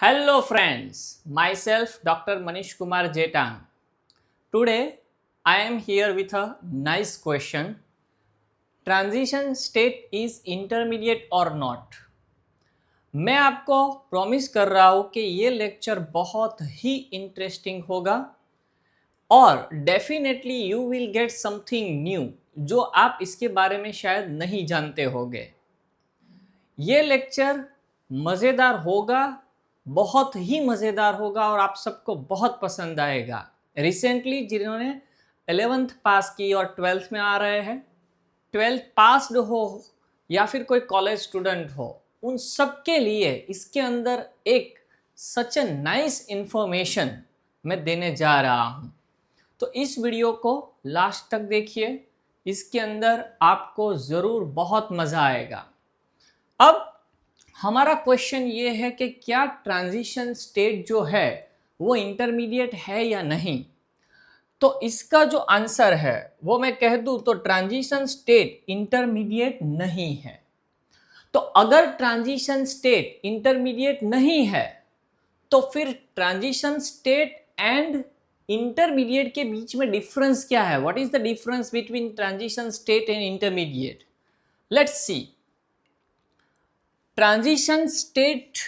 Hello friends, myself Dr. Manish Kumar Jetang. Today I am here with a nice question. Transition state is intermediate or not? मैं आपको promise कर रहा हूँ कि ये lecture बहुत ही इंटरेस्टिंग होगा और definitely you will get something new जो आप इसके बारे में शायद नहीं जानते होंगे। ये लेक्चर मज़ेदार होगा, बहुत ही मज़ेदार होगा और आप सबको बहुत पसंद आएगा। रिसेंटली जिन्होंने 11th पास की और 12th में आ रहे हैं, 12th पास्ड हो या फिर कोई कॉलेज स्टूडेंट हो, उन सब के लिए इसके अंदर एक सच ए नाइस इन्फॉर्मेशन मैं देने जा रहा हूँ। तो इस वीडियो को लास्ट तक देखिए, इसके अंदर आपको ज़रूर बहुत मज़ा आएगा। अब हमारा क्वेश्चन ये है कि क्या ट्रांजिशन स्टेट जो है वो इंटरमीडिएट है या नहीं। तो इसका जो आंसर है वो मैं कह दूं तो ट्रांजिशन स्टेट इंटरमीडिएट नहीं है। तो अगर ट्रांजिशन स्टेट इंटरमीडिएट नहीं है तो फिर ट्रांजिशन स्टेट एंड इंटरमीडिएट के बीच में डिफरेंस क्या है? What is the difference between transition state and intermediate? Let's see. Transition state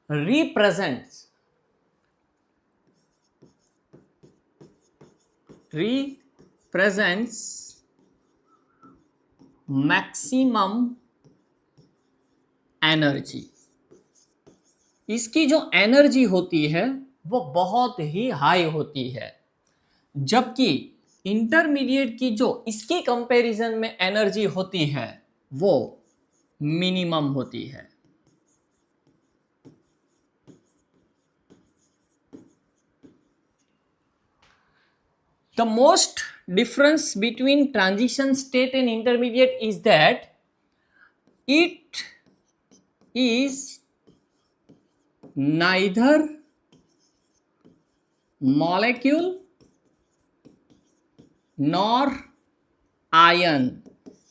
represents maximum energy। इसकी जो एनर्जी होती है वो बहुत ही हाई होती है, जबकि इंटरमीडिएट की जो इसकी कंपैरिजन में एनर्जी होती है वो मिनिमम होती है। The most difference between transition state and intermediate is that it is neither molecule nor ion।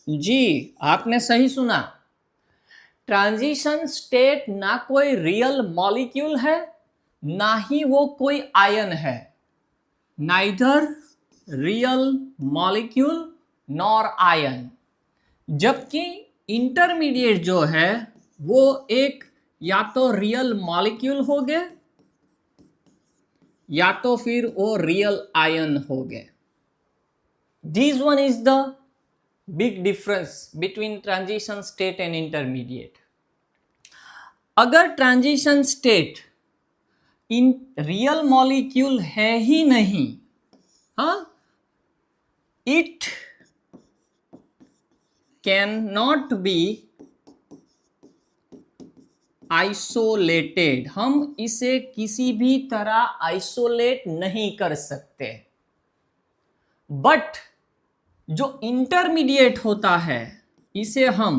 जी, आपने सही सुना। ट्रांजिशन स्टेट ना कोई रियल मॉलिक्यूल है, ना ही वो कोई आयन है। Neither real molecule nor ion. जबकि इंटरमीडिएट जो है वो एक या तो रियल मॉलिक्यूल हो गए या तो फिर वो रियल आयन हो गए। This one is the big difference between transition state and intermediate. अगर transition state in real molecule है ही नहीं, it can not be isolated. हम इसे किसी भी तरह आइसोलेट नहीं कर सकते। बट जो इंटरमीडिएट होता है इसे हम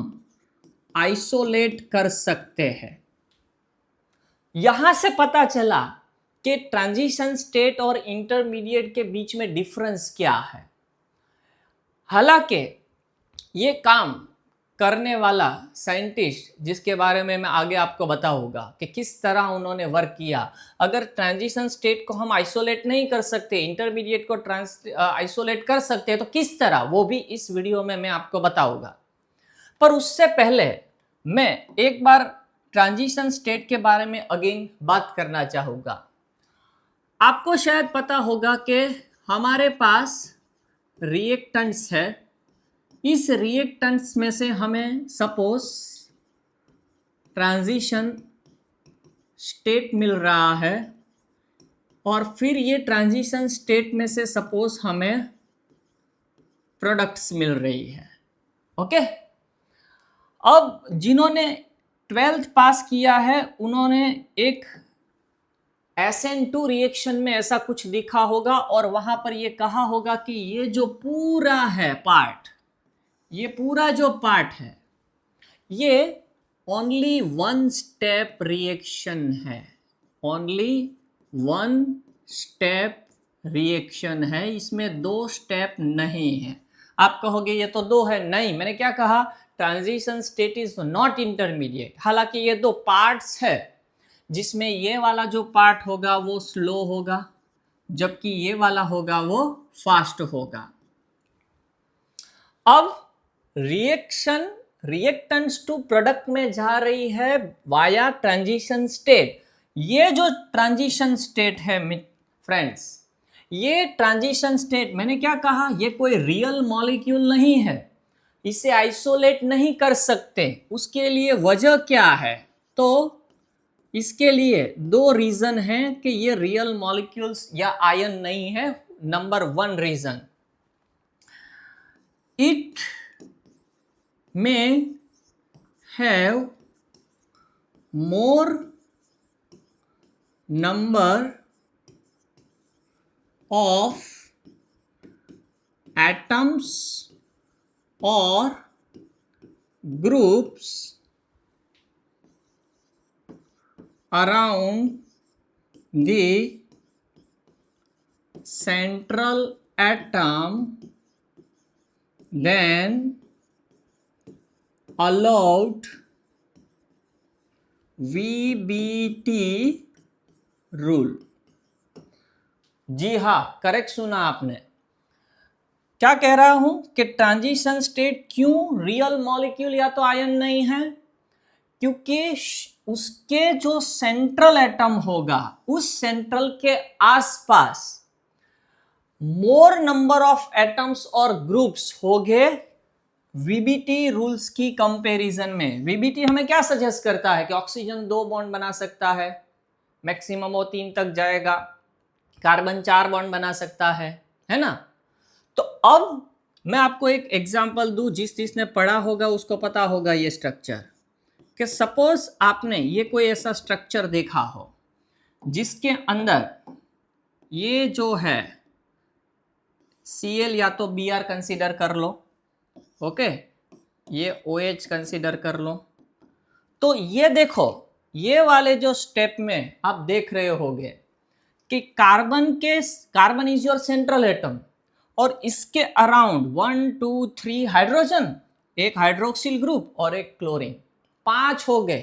आइसोलेट कर सकते हैं। यहां से पता चला कि ट्रांजिशन स्टेट और इंटरमीडिएट के बीच में डिफरेंस क्या है। हालांकि ये काम करने वाला साइंटिस्ट जिसके बारे में मैं आगे आपको बताऊंगा कि किस तरह उन्होंने वर्क किया, अगर ट्रांजिशन स्टेट को हम आइसोलेट नहीं कर सकते, इंटरमीडिएट को आइसोलेट कर सकते हैं, तो किस तरह, वो भी इस वीडियो में मैं आपको बताऊंगा। पर उससे पहले मैं एक बार ट्रांजिशन स्टेट के बारे में अगेन बात करना चाहूँगा। आपको शायद पता होगा कि हमारे पास रिएक्टेंट्स है। इस रिएक्टेंट्स में से हमें सपोज ट्रांजिशन स्टेट मिल रहा है और फिर ये ट्रांजिशन स्टेट में से सपोज हमें प्रोडक्ट्स मिल रही है। ओके, अब जिन्होंने 12th पास किया है उन्होंने एक SN2 रिएक्शन में ऐसा कुछ दिखा होगा और वहां पर ये कहा होगा कि ये जो पूरा है पार्ट, ये पूरा जो पार्ट है ये ओनली वन स्टेप रिएक्शन है। ओनली वन स्टेप रिएक्शन है, इसमें 2 स्टेप नहीं है। आप कहोगे ये तो 2 है। नहीं, मैंने क्या कहा? Transition state is not intermediate. हालांकि ये 2 पार्ट्स है जिसमें ये वाला जो पार्ट होगा वो स्लो होगा, जबकि ये वाला होगा वो फास्ट होगा। अब रिएक्टेंस टू प्रोडक्ट में जा रही है वाया ट्रांजिशन स्टेट। ये जो ट्रांजिशन स्टेट है फ्रेंड्स, ये ट्रांजिशन स्टेट मैंने क्या कहा, ये कोई रियल मॉलिक्यूल नहीं है, इसे आइसोलेट नहीं कर सकते। उसके लिए वजह क्या है? तो इसके लिए दो रीजन है कि ये रियल मॉलिक्यूल्स या आयन नहीं है। Number 1 reason, it may have more number of atoms or groups around the central atom than allowed VBT rule. जी हाँ, करेक्ट सुना आपने। क्या कह रहा हूं कि ट्रांजिशन स्टेट क्यों रियल मॉलिक्यूल या तो आयन नहीं है? क्योंकि उसके जो सेंट्रल एटम होगा, उस सेंट्रल के आसपास मोर नंबर ऑफ एटम्स और ग्रुप्स होंगे वीबीटी रूल्स की कंपैरिजन में। वीबीटी हमें क्या सजेस्ट करता है कि ऑक्सीजन 2 बॉन्ड बना सकता है, मैक्सिमम वो 3 तक जाएगा, कार्बन 4 बॉन्ड बना सकता है ना। तो अब मैं आपको एक एग्जांपल दूं, जिसने पढ़ा होगा उसको पता होगा ये स्ट्रक्चर, कि सपोज आपने ये कोई ऐसा स्ट्रक्चर देखा हो जिसके अंदर ये जो है Cl या तो Br कंसीडर कर लो, ओके, ये OH कंसीडर कर लो। तो ये देखो, ये वाले जो स्टेप में आप देख रहे होगे कि carbon is your central atom और इसके अराउंड 1 2 3 हाइड्रोजन, एक हाइड्रोक्सिल ग्रुप और एक क्लोरीन, 5 हो गए।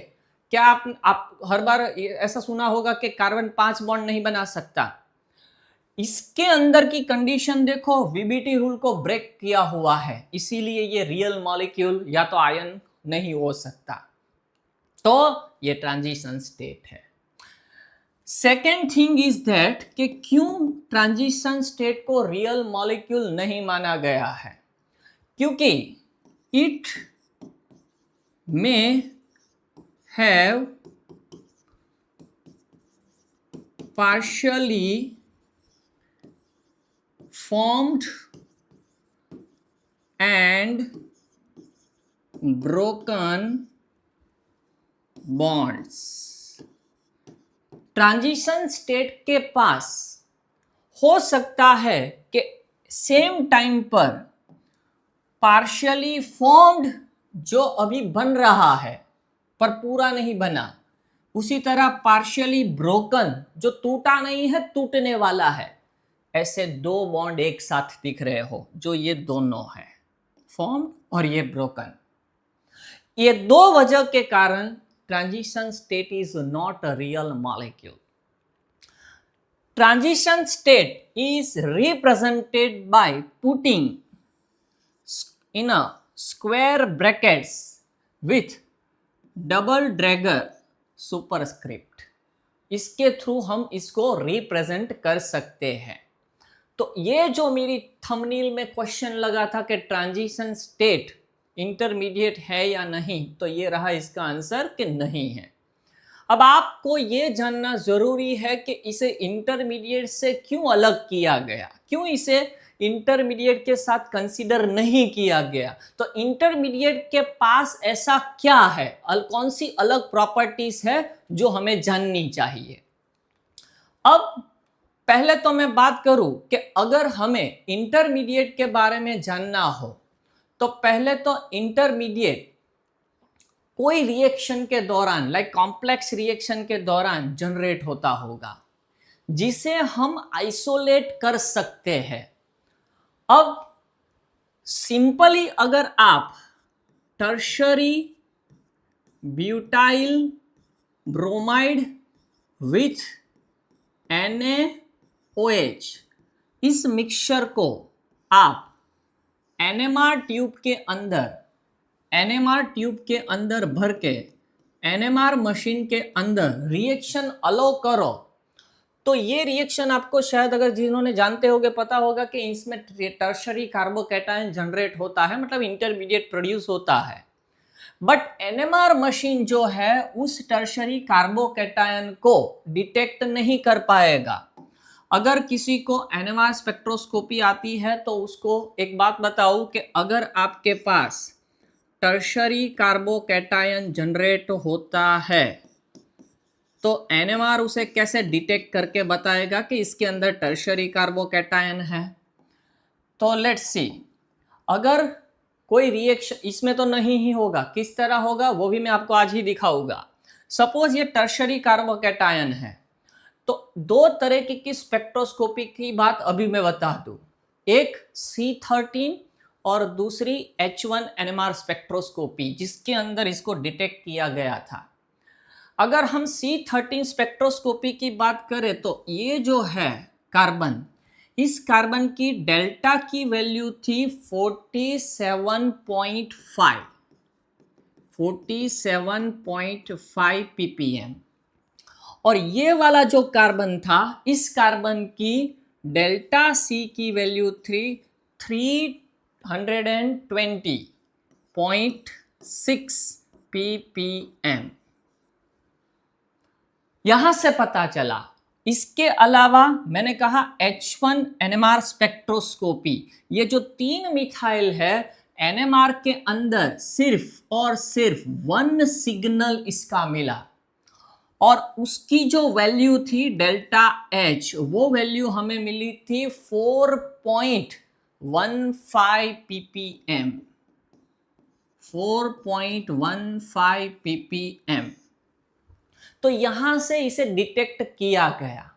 क्या आप हर बार ऐसा सुना होगा कि कार्बन 5 बॉन्ड नहीं बना सकता? इसके अंदर की कंडीशन देखो, वीबीटी रूल को ब्रेक किया हुआ है, इसीलिए ये रियल मॉलिक्यूल या तो आयन नहीं हो सकता। तो ये ट्रांजिशन स्टेट है। सेकेंड थिंग इज दैट कि क्यों ट्रांजिशन स्टेट को रियल मॉलिक्यूल नहीं माना गया है? क्योंकि it may have partially formed and broken bonds। Transition state के पास हो सकता है कि सेम टाइम पर पार्शियली फॉर्म्ड जो अभी बन रहा है पर पूरा नहीं बना, उसी तरह पार्शियली ब्रोकन जो टूटा नहीं है, टूटने वाला है, ऐसे 2 बॉन्ड एक साथ दिख रहे हो, जो ये दोनों है, फॉर्म और ये ब्रोकन। ये 2 वजह के कारण transition state is not a real molecule. Transition state is represented by putting in a square brackets with double Drager superscript. इसके थ्रू हम इसको रिप्रेजेंट कर सकते हैं। तो ये जो मेरी थंबनेल में क्वेश्चन लगा था कि ट्रांजिशन स्टेट इंटरमीडिएट है या नहीं, तो ये रहा इसका आंसर कि नहीं है। अब आपको ये जानना जरूरी है कि इसे इंटरमीडिएट से क्यों अलग किया गया, क्यों इसे इंटरमीडिएट के साथ कंसीडर नहीं किया गया। तो इंटरमीडिएट के पास ऐसा क्या है, कौन सी अलग प्रॉपर्टीज है जो हमें जाननी चाहिए। अब पहले तो मैं बात करूं कि अगर हमें इंटरमीडिएट के बारे में जानना हो, तो पहले तो इंटरमीडिएट कोई रिएक्शन के दौरान, लाइक कॉम्प्लेक्स रिएक्शन के दौरान जनरेट होता होगा, जिसे हम आइसोलेट कर सकते हैं। अब सिंपली अगर आप tertiary butyl bromide with NaOH, इस मिक्सचर को आप NMR ट्यूब के अंदर भर के NMR मशीन के अंदर रिएक्शन अलो करो, तो ये रिएक्शन आपको शायद अगर जिन्होंने जानते होंगे पता होगा कि इसमें टर्शरी कार्बोकैटायन जनरेट होता है, मतलब इंटरमीडिएट प्रोड्यूस होता है। बट NMR मशीन जो है उस टर्शरी कार्बोकैटायन को डिटेक्ट नहीं कर पाएगा। अगर किसी को NMR स्पेक्ट्रोस्कोपी आती है तो उसको एक बात बताऊं कि अगर आपके पास टर्शरी कार्बोकैटायन जनरेट होता है तो NMR उसे कैसे डिटेक्ट करके बताएगा कि इसके अंदर टर्शरी कार्बोकैटायन है। तो लेट्स सी, अगर कोई रिएक्शन इसमें तो नहीं ही होगा, किस तरह होगा वो भी मैं आपको आज ही दिखाऊंगा। सपोज ये टर्शरी कार्बोकैटायन है, तो दो तरह की स्पेक्ट्रोस्कोपी की बात अभी मैं बता दूं, एक C13 और दूसरी H1 NMR स्पेक्ट्रोस्कोपी, जिसके अंदर इसको डिटेक्ट किया गया था। अगर हम C13 स्पेक्ट्रोस्कोपी की बात करें तो ये जो है कार्बन, इस कार्बन की डेल्टा की वैल्यू थी 47.5 ppm, और ये वाला जो कार्बन था, इस कार्बन की डेल्टा C की वैल्यू थी 320.6 ppm। यहां से पता चला। इसके अलावा मैंने कहा H1 NMR स्पेक्ट्रोस्कोपी, ये जो 3 मिथाइल है NMR के अंदर सिर्फ और सिर्फ 1 सिग्नल इसका मिला, और उसकी जो वैल्यू थी डेल्टा H, वो वैल्यू हमें मिली थी 4.15 ppm, 4.15 ppm। तो यहां से इसे डिटेक्ट किया गया।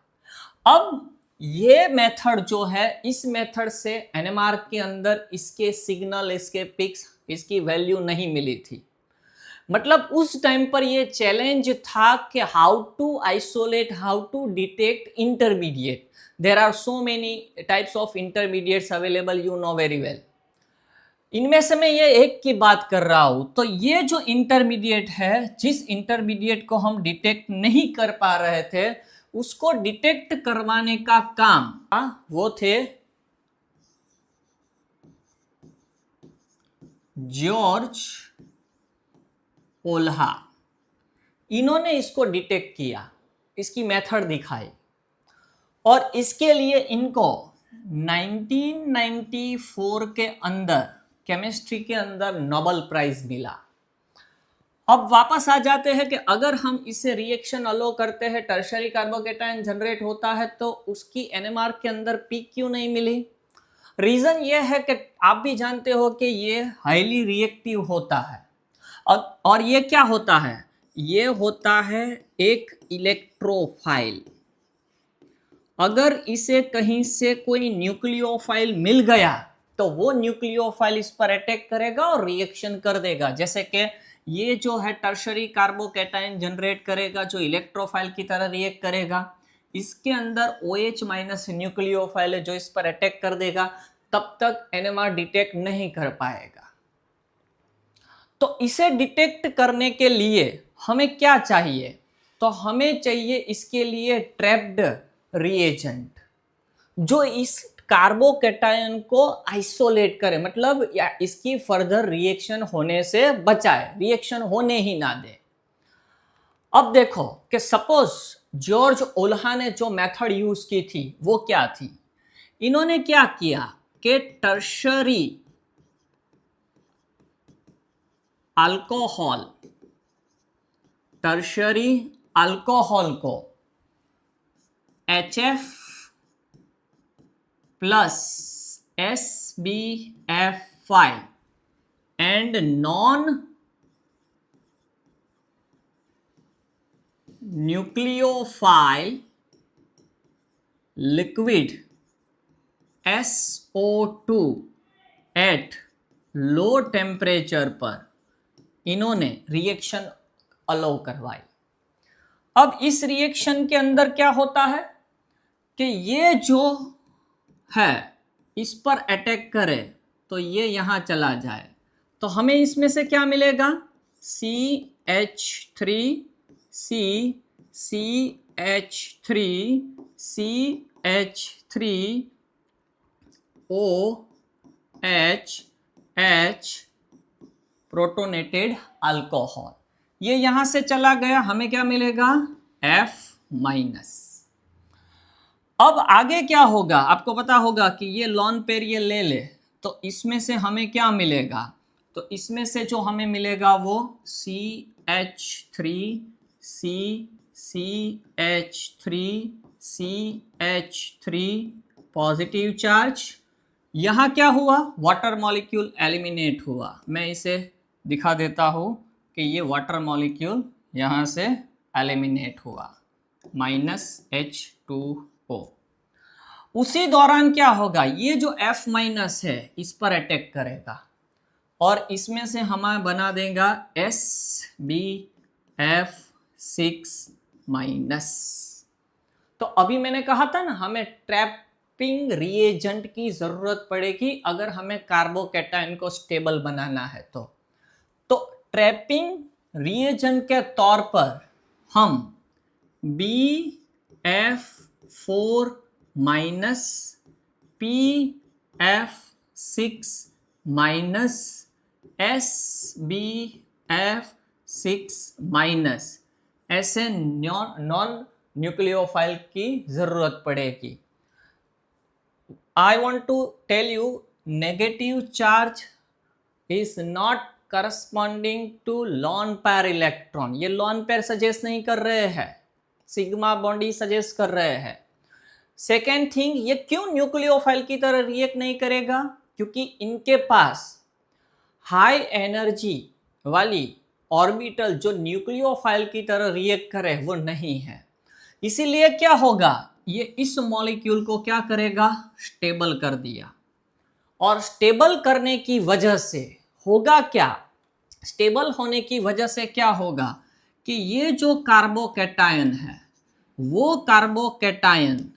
अब ये मेथड जो है, इस मेथड से NMR के अंदर इसके सिग्नल, इसके पिक्स, इसकी वैल्यू नहीं मिली थी। मतलब उस टाइम पर ये चैलेंज था कि how to isolate, how to detect intermediate. There are so many types of intermediates available, you know very well. इनमें से मैं ये एक की बात कर रहा हूं। तो ये जो इंटरमीडिएट है, जिस इंटरमीडिएट को हम डिटेक्ट नहीं कर पा रहे थे, उसको डिटेक्ट करवाने का काम वो थे जॉर्ज ओल्हा। इन्होंने इसको डिटेक्ट किया, इसकी मेथड दिखाई, और इसके लिए इनको 1994 के अंदर केमिस्ट्री के अंदर नोबेल प्राइज मिला। अब वापस आ जाते हैं कि अगर हम इसे रिएक्शन अलो करते हैं, टर्शरी कार्बोकैटायन जनरेट होता है, तो उसकी NMR के अंदर पीक क्यों नहीं मिली? रीजन ये है कि आप भी जानते हो कि ये हाईली रिएक्टिव होता है, और ये क्या होता है? ये होता है एक इलेक्ट्रोफाइल। अगर इसे कहीं से कोई न्यूक्लियोफाइल मिल गया तो वो न्यूक्लियोफाइल इस पर अटैक करेगा और रिएक्शन कर देगा। जैसे कि ये जो है टर्शरी कार्बोकैटायन जनरेट करेगा, जो इलेक्ट्रोफाइल की तरह रिएक्ट करेगा। इसके अंदर OH माइनस न्यूक्लियोफाइल है जो इस पर अटैक कर देगा, तब तक NMR डिटेक्ट नहीं कर पाएगा। तो इसे डिटेक्ट करने के लिए हमें क्या चाहिए? तो हमें चाहिए इसके लिए ट्रैप्ड रिएजेंट, जो इस कार्बोकैटायन को आइसोलेट करे, मतलब या इसकी फर्दर रिएक्शन होने से बचाए, रिएक्शन होने ही ना दे। अब देखो कि सपोज जॉर्ज ओल्हा ने जो मेथड यूज की थी वो क्या थी। इन्होंने क्या किया कि टर्शरी अल्कोहल को HF plus SbF5 and non nucleophile liquid SO2 at low temperature पर इन्होंने रिएक्शन अलाउ करवाई। अब इस रिएक्शन के अंदर क्या होता है कि ये जो है इस पर अटैक करे तो ये यहां चला जाए, तो हमें इसमें से क्या मिलेगा, CH3 C CH3 CH3 OH H protonated alcohol, ये यहां से चला गया, हमें क्या मिलेगा, F माइनस। अब आगे क्या होगा, आपको पता होगा कि ये लॉन पेयर ये ले ले तो इसमें से हमें क्या मिलेगा, तो इसमें से जो हमें मिलेगा वो CH3 C CH3 CH3 positive charge, यहाँ क्या हुआ, वाटर मॉलिक्यूल एलिमिनेट हुआ। मैं इसे दिखा देता हूँ कि ये वाटर मॉलिक्यूल यहाँ से एलिमिनेट हुआ, -H2O। उसी दौरान क्या होगा, ये जो F माइनस है इस पर अटैक करेगा और इसमें से हमें बना देगा SbF6 माइनस। तो अभी मैंने कहा था ना, हमें ट्रैपिंग रिएजेंट की जरूरत पड़ेगी अगर हमें कार्बोकैटायन को स्टेबल बनाना है। तो ट्रैपिंग रिएजेंट के तौर पर हम BF4 minus PF6 minus SbF6 minus ऐसे नॉन न्यूक्लियोफाइल की जरूरत पड़ेगी। I want to tell you negative charge is not corresponding to lone pair electron। ये lone pair सजेस्ट नहीं कर रहे हैं, सिग्मा बॉन्डी सजेस्ट कर रहे हैं। सेकेंड थिंग, ये क्यों न्यूक्लियोफाइल की तरह रिएक्ट नहीं करेगा, क्योंकि इनके पास हाई एनर्जी वाली ऑर्बिटल जो न्यूक्लियोफाइल की तरह रिएक्ट करे वो नहीं है। इसीलिए क्या होगा, ये इस मॉलिक्यूल को क्या करेगा, स्टेबल कर दिया। और स्टेबल करने की वजह से होगा क्या, स्टेबल होने की वजह से क्या होगा कि ये जो कार्बोकैटायन है वो कार्बोकैटायन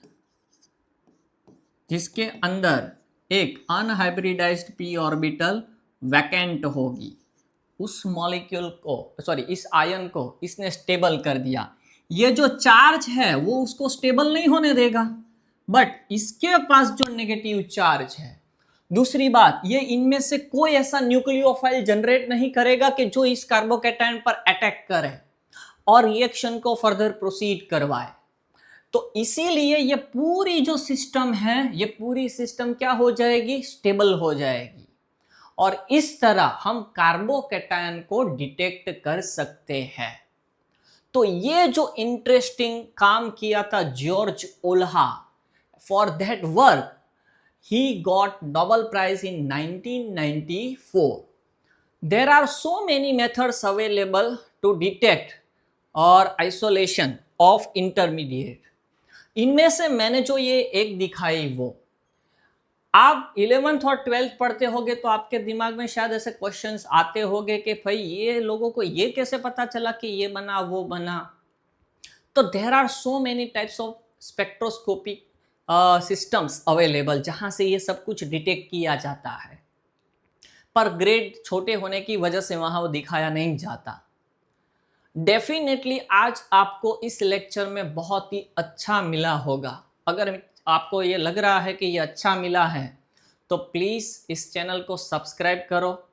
जिसके अंदर एक अनहाइब्रिडाइज्ड p ऑर्बिटल वैकेंट होगी, उस मॉलिक्यूल को इस आयन को इसने स्टेबल कर दिया। ये जो चार्ज है वो उसको स्टेबल नहीं होने देगा, बट इसके पास जो नेगेटिव चार्ज है, दूसरी बात ये इनमें से कोई ऐसा न्यूक्लियोफाइल जनरेट नहीं करेगा कि जो इस कार्बोकैटायन पर अटैक करे और रिएक्शन को फर्दर प्रोसीड करवाए। तो इसीलिए ये पूरी जो सिस्टम है, ये पूरी सिस्टम क्या हो जाएगी, स्टेबल हो जाएगी और इस तरह हम कार्बोकैटायन को डिटेक्ट कर सकते हैं। तो ये जो इंटरेस्टिंग काम किया था George Ola, for that work he got Nobel Prize in 1994. There are so many methods available to detect or isolation of intermediate. इनमें से मैंने जो ये एक दिखाई, वो आप 11th और 12th पढ़ते होगे तो आपके दिमाग में शायद ऐसे क्वेश्चंस आते होंगे कि भाई ये लोगों को ये कैसे पता चला कि ये बना वो बना। तो there are so many types of spectroscopic systems available जहां से ये सब कुछ डिटेक्ट किया जाता है, पर ग्रेड छोटे होने की वजह से वहां वो दिखाया नहीं जाता। डेफिनेटली आज आपको इस लेक्चर में बहुत ही अच्छा मिला होगा। अगर आपको ये लग रहा है कि ये अच्छा मिला है तो प्लीज़ इस चैनल को सब्सक्राइब करो,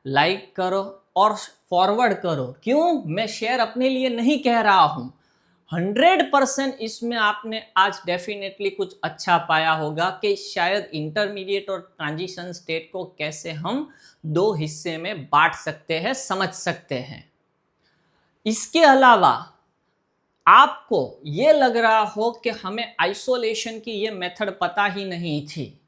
लाइक करो और फॉरवर्ड करो। क्यों, मैं शेयर अपने लिए नहीं कह रहा हूँ, 100% इसमें आपने आज डेफिनेटली कुछ अच्छा पाया होगा कि शायद इंटरमीडिएट और ट्रांजिशन स्टेट को कैसे हम दो हिस्से में बांट सकते हैं, समझ सकते हैं। इसके अलावा आपको ये लग रहा हो कि हमें आइसोलेशन की ये मेथड पता ही नहीं थी,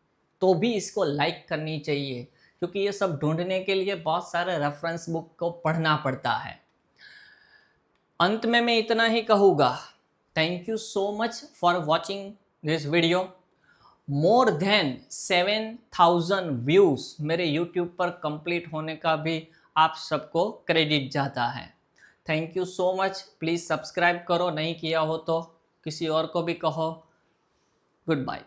तो भी इसको लाइक करनी चाहिए, क्योंकि ये सब ढूंढने के लिए बहुत सारे रेफरेंस बुक को पढ़ना पड़ता है। अंत में मैं इतना ही कहूँगा, thank you so much for watching this video. More than 7000 views मेरे यूट्यूब पर कंप्लीट होने का भी आप सबको क्रेडिट जाता है। Thank you so much. Please subscribe करो, नहीं किया हो तो किसी और को भी कहो। Good bye.